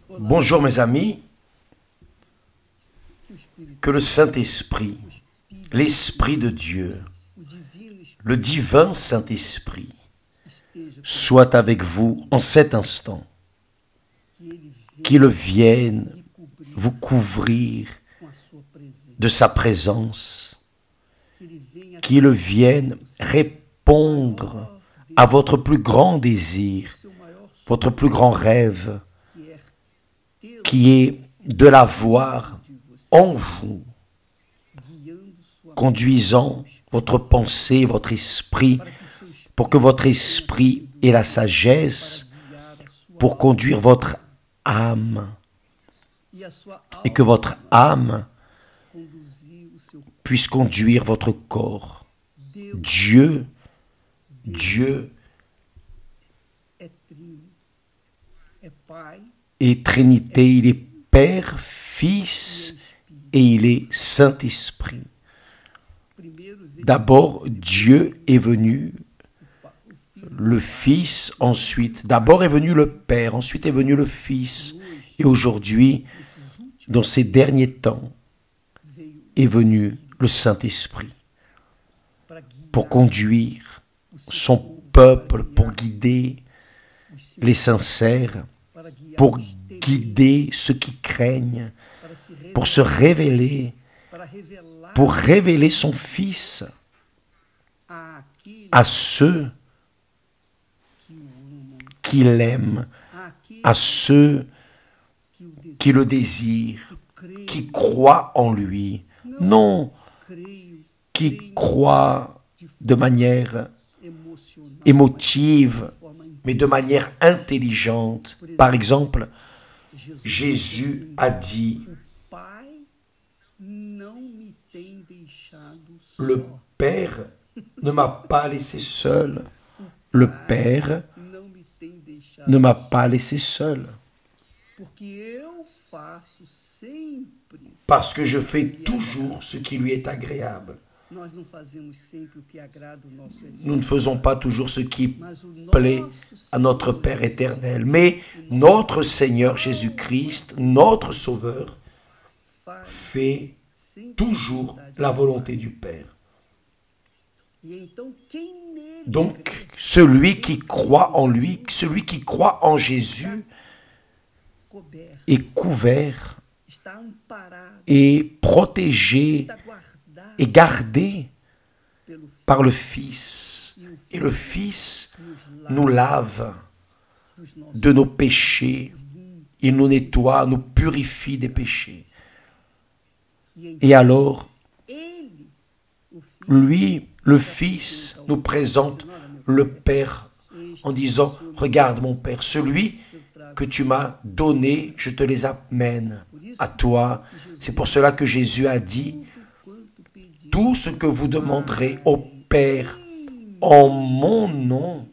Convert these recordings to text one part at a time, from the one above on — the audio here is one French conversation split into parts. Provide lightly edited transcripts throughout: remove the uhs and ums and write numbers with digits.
Bonjour mes amis, que le Saint-Esprit, l'Esprit de Dieu, le divin Saint-Esprit, soit avec vous en cet instant, qu'il vienne vous couvrir de sa présence, qu'il vienne répondre à votre plus grand désir, votre plus grand rêve, qui est de la voir en vous, conduisant votre pensée, votre esprit, pour que votre esprit ait la sagesse pour conduire votre âme, et que votre âme puisse conduire votre corps. Dieu est Trinité, il est Père, Fils et il est Saint-Esprit. D'abord, Dieu est venu, le Fils ensuite. D'abord est venu le Père, ensuite est venu le Fils. Et aujourd'hui, dans ces derniers temps, est venu le Saint-Esprit pour conduire son peuple, pour guider les sincères, pour guider ceux qui craignent, pour se révéler, pour révéler son Fils à ceux qui l'aiment, à ceux qui le désirent, qui croient en lui, non qui croient de manière émotive, mais de manière intelligente. Par exemple, Jésus a dit, le Père ne m'a pas laissé seul. Le Père ne m'a pas laissé seul. Parce que je fais toujours ce qui lui est agréable. Nous ne faisons pas toujours ce qui plaît à notre Père éternel, mais notre Seigneur Jésus-Christ, notre Sauveur, fait toujours la volonté du Père. Donc, celui qui croit en lui, celui qui croit en Jésus, est couvert, est protégé, est gardé par le Fils. Et le Fils nous lave de nos péchés. Il nous nettoie, nous purifie des péchés. Et alors, lui, le Fils, nous présente le Père en disant, regarde mon Père, celui que tu m'as donné, je te les amène à toi. C'est pour cela que Jésus a dit, tout ce que vous demanderez au Père en mon nom,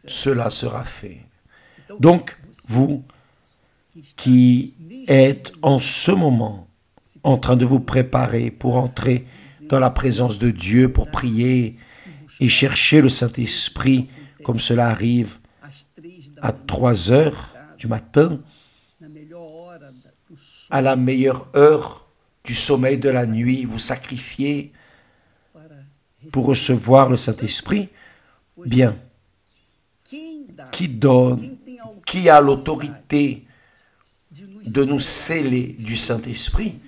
cela sera fait. Donc, vous qui êtes en ce moment en train de vous préparer pour entrer dans la présence de Dieu, pour prier et chercher le Saint-Esprit, comme cela arrive à 3 heures du matin, à la meilleure heure du sommeil de la nuit, vous sacrifiez pour recevoir le Saint-Esprit. Bien, qui donne, qui a l'autorité de nous sceller du Saint-Esprit?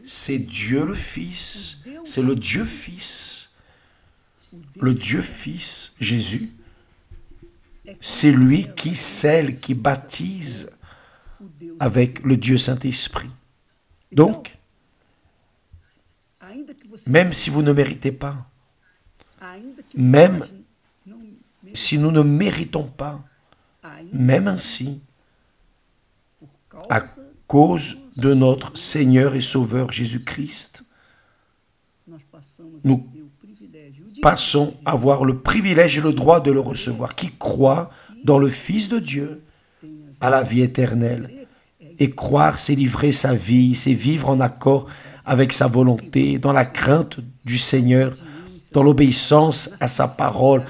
C'est Dieu le Fils, c'est le Dieu Fils, Jésus. C'est lui qui scelle, qui baptise avec le Dieu Saint-Esprit. Donc, même si vous ne méritez pas, même si nous ne méritons pas, même ainsi, à cause de notre Seigneur et Sauveur Jésus-Christ, nous passons à avoir le privilège et le droit de le recevoir. Qui croit dans le Fils de Dieu à la vie éternelle. Et croire, c'est livrer sa vie, c'est vivre en accord avec sa volonté, dans la crainte du Seigneur, dans l'obéissance à sa parole,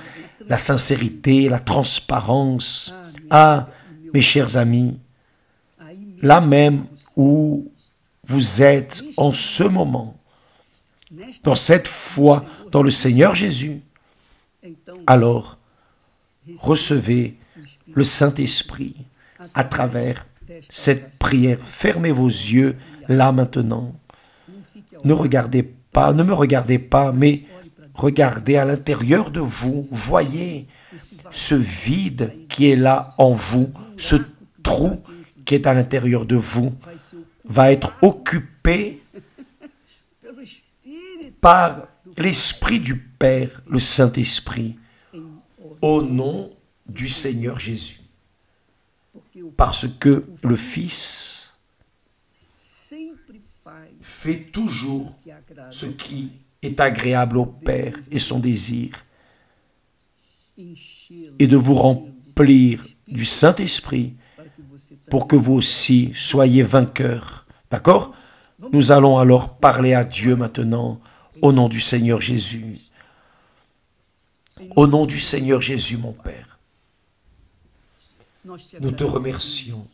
la sincérité, la transparence, Ah, mes chers amis, là même où vous êtes en ce moment, dans cette foi dans le Seigneur Jésus, alors recevez le Saint-Esprit à travers cette prière. Fermez vos yeux là maintenant. Ne me regardez pas, mais regardez à l'intérieur de vous. Voyez ce vide qui est là en vous, ce trou qui est à l'intérieur de vous, va être occupé par l'Esprit du Père, le Saint-Esprit, au nom du Seigneur Jésus. Parce que le Fils fait toujours ce qui est agréable au Père et son désir est de vous remplir du Saint-Esprit pour que vous aussi soyez vainqueurs. D'accord? Nous allons alors parler à Dieu maintenant au nom du Seigneur Jésus. Au nom du Seigneur Jésus, mon Père, nous te remercions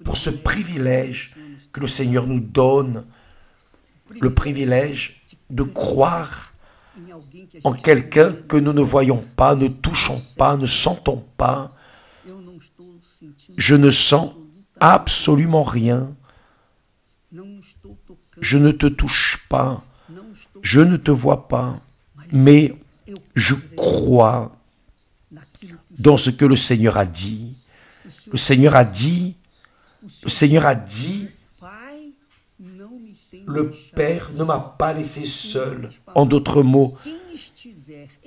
pour ce privilège que le Seigneur nous donne, le privilège de croire en quelqu'un que nous ne voyons pas, ne touchons pas, ne sentons pas. Je ne sens absolument rien. Je ne te touche pas. Je ne te vois pas. Mais je crois dans ce que le Seigneur a dit. Le Seigneur a dit, le Père ne m'a pas laissé seul. En d'autres mots,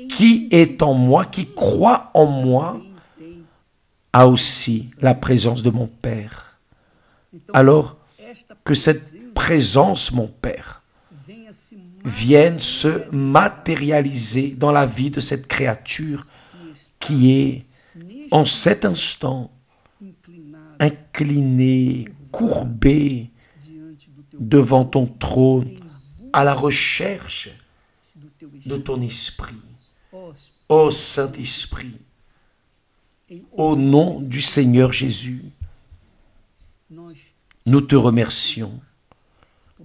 qui est en moi, qui croit en moi, a aussi la présence de mon Père. Alors que cette présence, mon Père, vienne se matérialiser dans la vie de cette créature qui est en cet instant inclinée, courbée devant ton trône à la recherche de ton esprit. Ô Saint-Esprit, au nom du Seigneur Jésus, nous te remercions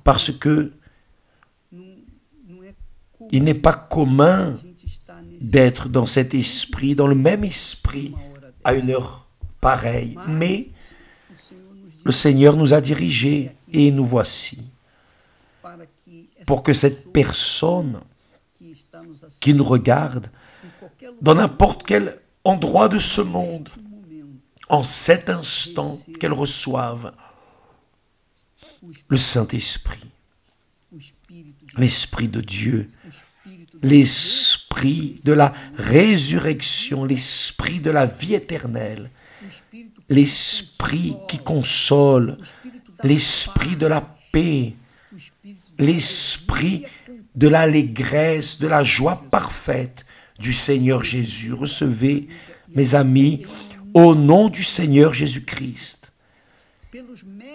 parce que il n'est pas commun d'être dans cet esprit, dans le même esprit à une heure pareille, mais le Seigneur nous a dirigés et nous voici pour que cette personne qui nous regarde dans n'importe quel endroit de ce monde, en cet instant, qu'elle reçoive le Saint-Esprit, l'Esprit de Dieu, l'Esprit de la résurrection, l'Esprit de la vie éternelle, l'Esprit qui console, l'Esprit de la paix, l'Esprit de l'allégresse, de la joie parfaite du Seigneur Jésus. Recevez, mes amis, au nom du Seigneur Jésus-Christ,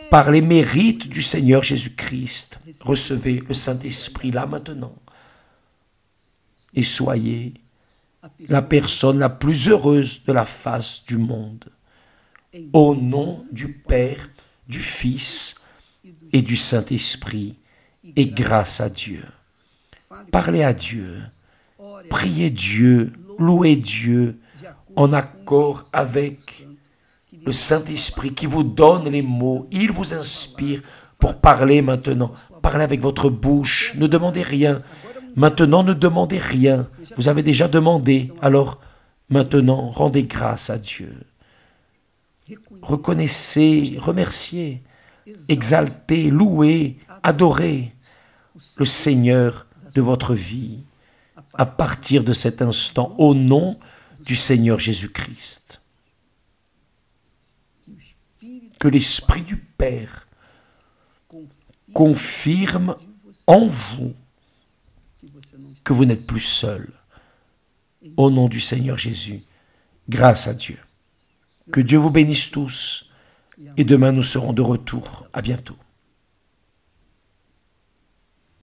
par les mérites du Seigneur Jésus-Christ, recevez le Saint-Esprit là maintenant et soyez la personne la plus heureuse de la face du monde. Au nom du Père, du Fils et du Saint-Esprit, et grâce à Dieu. Parlez à Dieu, priez Dieu, louez Dieu en accord avec le Saint-Esprit qui vous donne les mots. Il vous inspire pour parler maintenant. Parlez avec votre bouche, ne demandez rien. Maintenant, ne demandez rien. Vous avez déjà demandé, alors maintenant, rendez grâce à Dieu. Reconnaissez, remerciez, exaltez, louez, adorez le Seigneur de votre vie à partir de cet instant, au nom du Seigneur Jésus-Christ. Que l'Esprit du Père confirme en vous que vous n'êtes plus seul. Au nom du Seigneur Jésus, grâce à Dieu. Que Dieu vous bénisse tous et demain nous serons de retour. À bientôt.